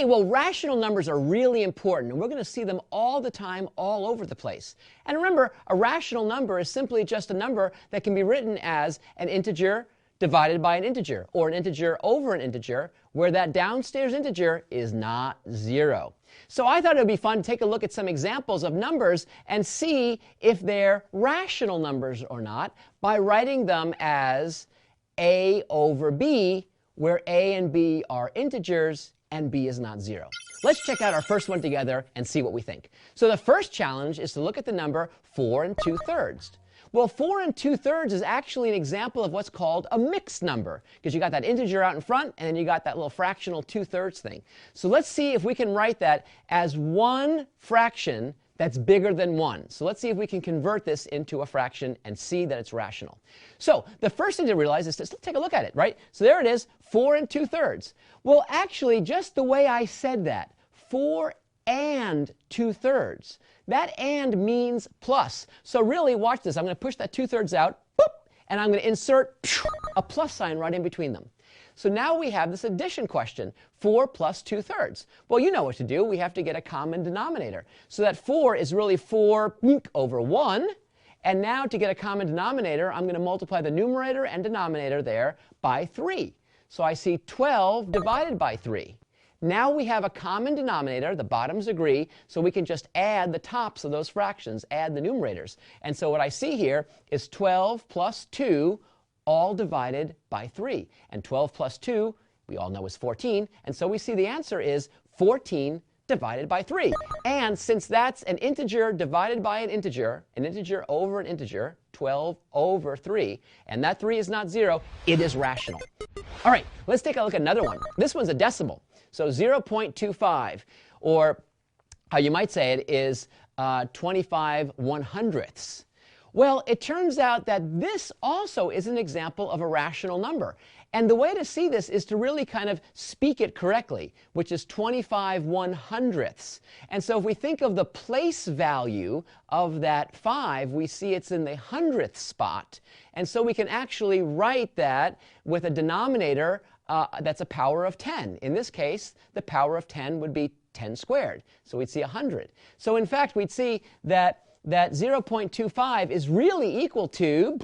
Okay, well, rational numbers are really important, and we're going to see them all the time, all over the place. And remember, a rational number is simply just a number that can be written as an integer divided by an integer, or an integer over an integer, where that downstairs integer is not 0. So I thought it would be fun to take a look at some examples of numbers and see if they're rational numbers or not by writing them as a over b, where a and b are integers and b is not 0. Let's check out our first one together and see what we think. So the first challenge is to look at the number 4 2/3. Well, 4 2/3 is actually an example of what's called a mixed number, because you got that integer out in front and then you got that little fractional 2/3 thing. So let's see if we can write that as one fraction that's bigger than 1. So let's see if we can convert this into a fraction and see that it's rational. So the first thing to realize is let's take a look at it, right? So there it is, 4 2/3. Well, actually, just the way I said that, 4 2/3. That and means plus. So really, watch this. I'm going to push that 2/3 out, boop, and I'm going to insert a plus sign right in between them. So now we have this addition question, 4 plus 2/3. Well, you know what to do. We have to get a common denominator. So that 4 is really 4 over 1. And now to get a common denominator, I'm going to multiply the numerator and denominator there by 3. So I see 12 divided by 3. Now we have a common denominator, the bottoms agree, so we can just add the tops of those fractions, add the numerators. And so what I see here is 12 plus 2, all divided by 3. And 12 plus 2, we all know, is 14. And so we see the answer is 14 divided by 3. And since that's an integer divided by an integer over an integer, 12 over 3, and that 3 is not 0, it is rational. All right, let's take a look at another one. This one's a decimal. So 0.25, or how you might say it is 25 1/100ths. Well, it turns out that this also is an example of a rational number. And the way to see this is to really kind of speak it correctly, which is 25 100ths. And so if we think of the place value of that 5, we see it's in the 100th spot. And so we can actually write that with a denominator that's a power of 10. In this case, the power of 10 would be 10 squared. So we'd see 100. So in fact, we'd see that 0.25 is really equal to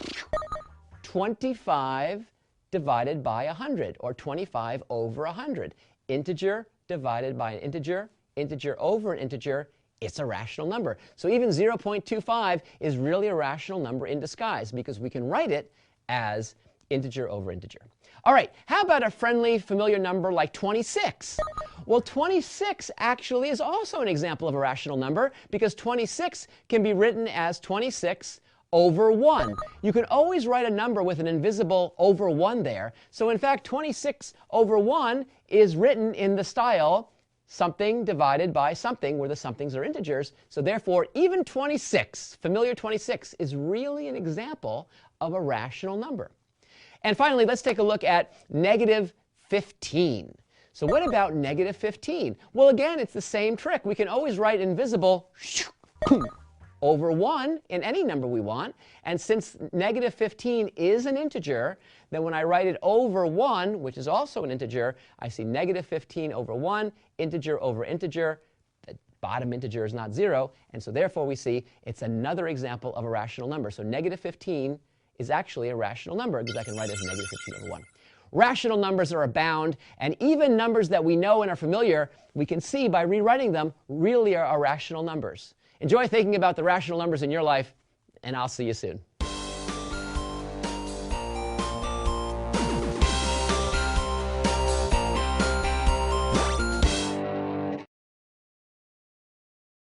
25 divided by 100, or 25 over 100. Integer divided by an integer, integer over an integer, it's a rational number. So even 0.25 is really a rational number in disguise, because we can write it as integer over integer. All right, how about a friendly, familiar number like 26? Well, 26 actually is also an example of a rational number, because 26 can be written as 26 over 1. You can always write a number with an invisible over 1 there. So in fact, 26 over 1 is written in the style something divided by something, where the somethings are integers. So therefore, even 26, familiar 26, is really an example of a rational number. And finally, let's take a look at negative 15. So what about negative 15? Well, again, it's the same trick. We can always write invisible over 1 in any number we want. And since negative 15 is an integer, then when I write it over 1, which is also an integer, I see negative 15 over 1, integer over integer. The bottom integer is not 0. And so therefore, we see it's another example of a rational number. So negative 15 is actually a rational number, because I can write it as negative 15 over 1. Rational numbers are abound, and even numbers that we know and are familiar, we can see by rewriting them, really are rational numbers. Enjoy thinking about the rational numbers in your life, and I'll see you soon.